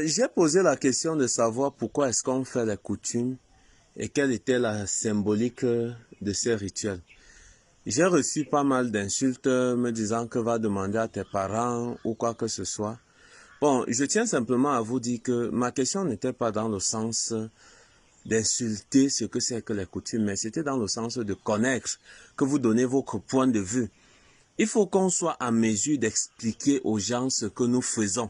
J'ai posé la question de savoir pourquoi est-ce qu'on fait les coutumes et quelle était la symbolique de ces rituels. J'ai reçu pas mal d'insultes me disant que va demander à tes parents ou quoi que ce soit. Bon, je tiens simplement à vous dire que ma question n'était pas dans le sens d'insulter ce que c'est que les coutumes, mais c'était dans le sens de connaître, que vous donnez votre point de vue. Il faut qu'on soit en mesure d'expliquer aux gens ce que nous faisons.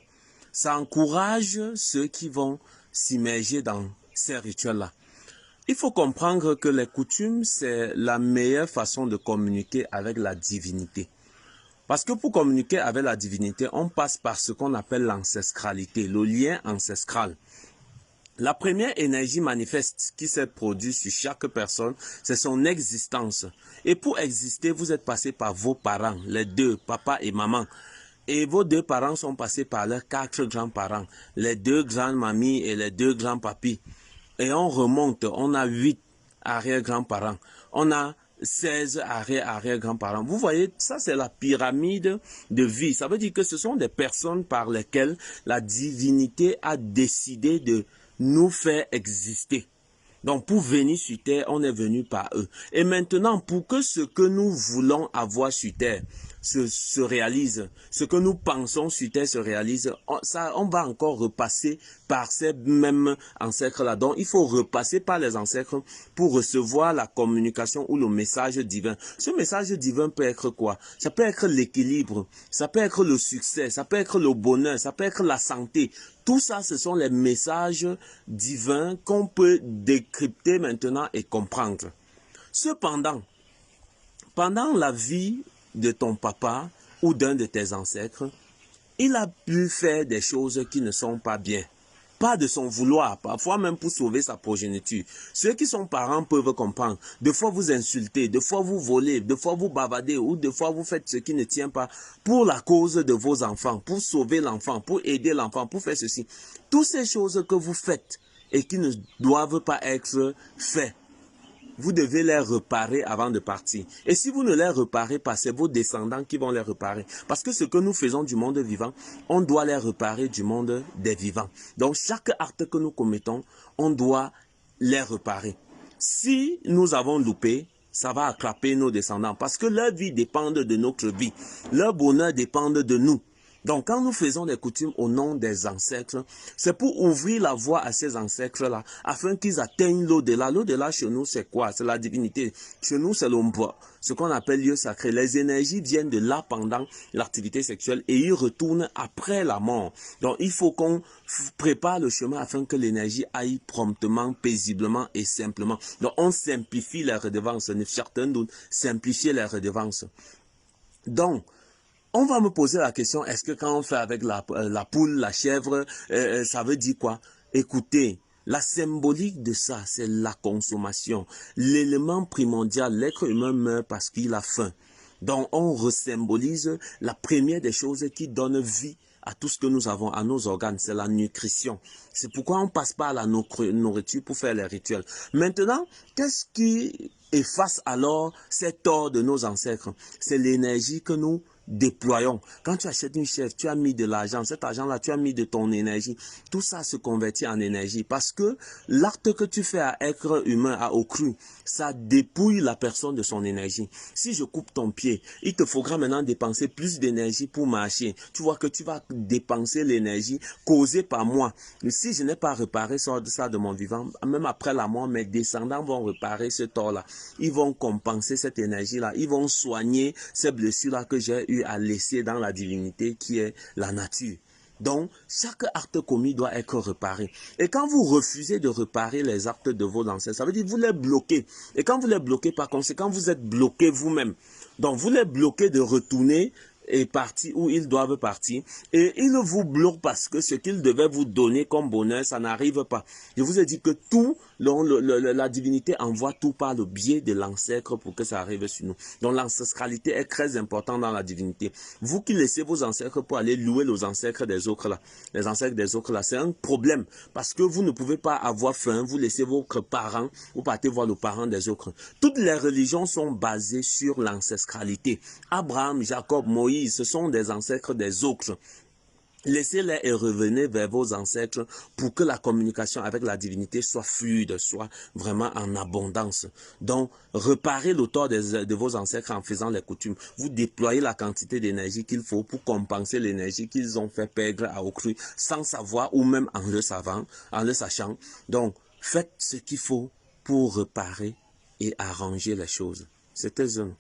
Ça encourage ceux qui vont s'immerger dans ces rituels-là. Il faut comprendre que les coutumes, c'est la meilleure façon de communiquer avec la divinité. Parce que pour communiquer avec la divinité, on passe par ce qu'on appelle l'ancestralité, le lien ancestral. La première énergie manifeste qui s'est produite sur chaque personne, c'est son existence. Et pour exister, vous êtes passé par vos parents, les deux, papa et maman. Et vos deux parents sont passés par leurs 4 grands-parents, les 2 grandes-mamies et les 2 grands-papis. Et on remonte, on a 8 arrière-grands-parents. On a 16 arrière-arrière-grands-parents. Vous voyez, ça c'est la pyramide de vie. Ça veut dire que ce sont des personnes par lesquelles la divinité a décidé de nous faire exister. Donc pour venir sur terre, on est venu par eux. Et maintenant, pour que ce que nous voulons avoir sur terre se réalise, ce que nous pensons sur terre se réalise, on va encore repasser par ces mêmes ancêtres-là. Donc il faut repasser par les ancêtres pour recevoir la communication ou le message divin. Ce message divin peut être quoi? Ça peut être l'équilibre, ça peut être le succès, ça peut être le bonheur, ça peut être la santé. Tout ça, ce sont les messages divins qu'on peut décrypter maintenant et comprendre. Cependant, pendant la vie de ton papa ou d'un de tes ancêtres, il a pu faire des choses qui ne sont pas bien. Pas de son vouloir, parfois même pour sauver sa progéniture. Ceux qui sont parents peuvent comprendre. Des fois vous insultez, des fois vous volez, des fois vous bavardez ou des fois vous faites ce qui ne tient pas pour la cause de vos enfants, pour sauver l'enfant, pour aider l'enfant, pour faire ceci. Toutes ces choses que vous faites et qui ne doivent pas être faites, vous devez les réparer avant de partir. Et si vous ne les réparez pas, c'est vos descendants qui vont les réparer. Parce que ce que nous faisons du monde vivant, on doit les réparer du monde des vivants. Donc chaque acte que nous commettons, on doit les réparer. Si nous avons loupé, ça va attraper nos descendants. Parce que leur vie dépend de notre vie. Leur bonheur dépend de nous. Donc, quand nous faisons des coutumes au nom des ancêtres, c'est pour ouvrir la voie à ces ancêtres-là, afin qu'ils atteignent l'au-delà. L'au-delà, chez nous, c'est quoi? C'est la divinité. Chez nous, c'est l'ombre, ce qu'on appelle lieu sacré. Les énergies viennent de là pendant l'activité sexuelle et ils retournent après la mort. Donc, il faut qu'on prépare le chemin afin que l'énergie aille promptement, paisiblement et simplement. Donc, on simplifie les redevances. Certains d'autres simplifier les redevances. Donc, on va me poser la question, est-ce que quand on fait avec la poule, la chèvre, ça veut dire quoi? Écoutez, la symbolique de ça, c'est la consommation. L'élément primordial, l'être humain meurt parce qu'il a faim. Donc, on resymbolise la première des choses qui donne vie à tout ce que nous avons, à nos organes, c'est la nutrition. C'est pourquoi on passe par la nourriture pour faire les rituels. Maintenant, qu'est-ce qui efface alors cet or de nos ancêtres? C'est l'énergie que nous déployons. Quand tu achètes une chèvre, tu as mis de l'argent. Cet argent-là, tu as mis de ton énergie. Tout ça se convertit en énergie parce que l'acte que tu fais à être humain, à au cru, ça dépouille la personne de son énergie. Si je coupe ton pied, il te faudra maintenant dépenser plus d'énergie pour marcher. Tu vois que tu vas dépenser l'énergie causée par moi. Mais si je n'ai pas réparé ça de mon vivant, même après la mort, mes descendants vont réparer ce tort-là. Ils vont compenser cette énergie-là. Ils vont soigner ces blessures-là que j'ai eu à laisser dans la divinité qui est la nature. Donc, chaque acte commis doit être réparé. Et quand vous refusez de réparer les actes de vos ancêtres, ça veut dire que vous les bloquez. Et quand vous les bloquez, par conséquent, vous êtes bloqué vous-même. Donc, vous les bloquez de retourner et partir où ils doivent partir. Et ils vous bloquent parce que ce qu'ils devaient vous donner comme bonheur, ça n'arrive pas. Je vous ai dit que tout, la divinité envoie tout par le biais de l'ancêtre pour que ça arrive sur nous. Donc l'ancestralité est très importante dans la divinité. Vous qui laissez vos ancêtres pour aller louer les ancêtres des autres là, les ancêtres des autres là, c'est un problème parce que vous ne pouvez pas avoir faim, vous laissez vos parents, vous partez voir le parent des autres. Toutes les religions sont basées sur l'ancestralité. Abraham, Jacob, Moïse, ce sont des ancêtres des autres. Laissez-les et revenez vers vos ancêtres pour que la communication avec la divinité soit fluide, soit vraiment en abondance. Donc, reparez le tort de vos ancêtres en faisant les coutumes. Vous déployez la quantité d'énergie qu'il faut pour compenser l'énergie qu'ils ont fait perdre à autrui sans savoir ou même en le sachant. Donc, faites ce qu'il faut pour reparer et arranger les choses. C'était Zone.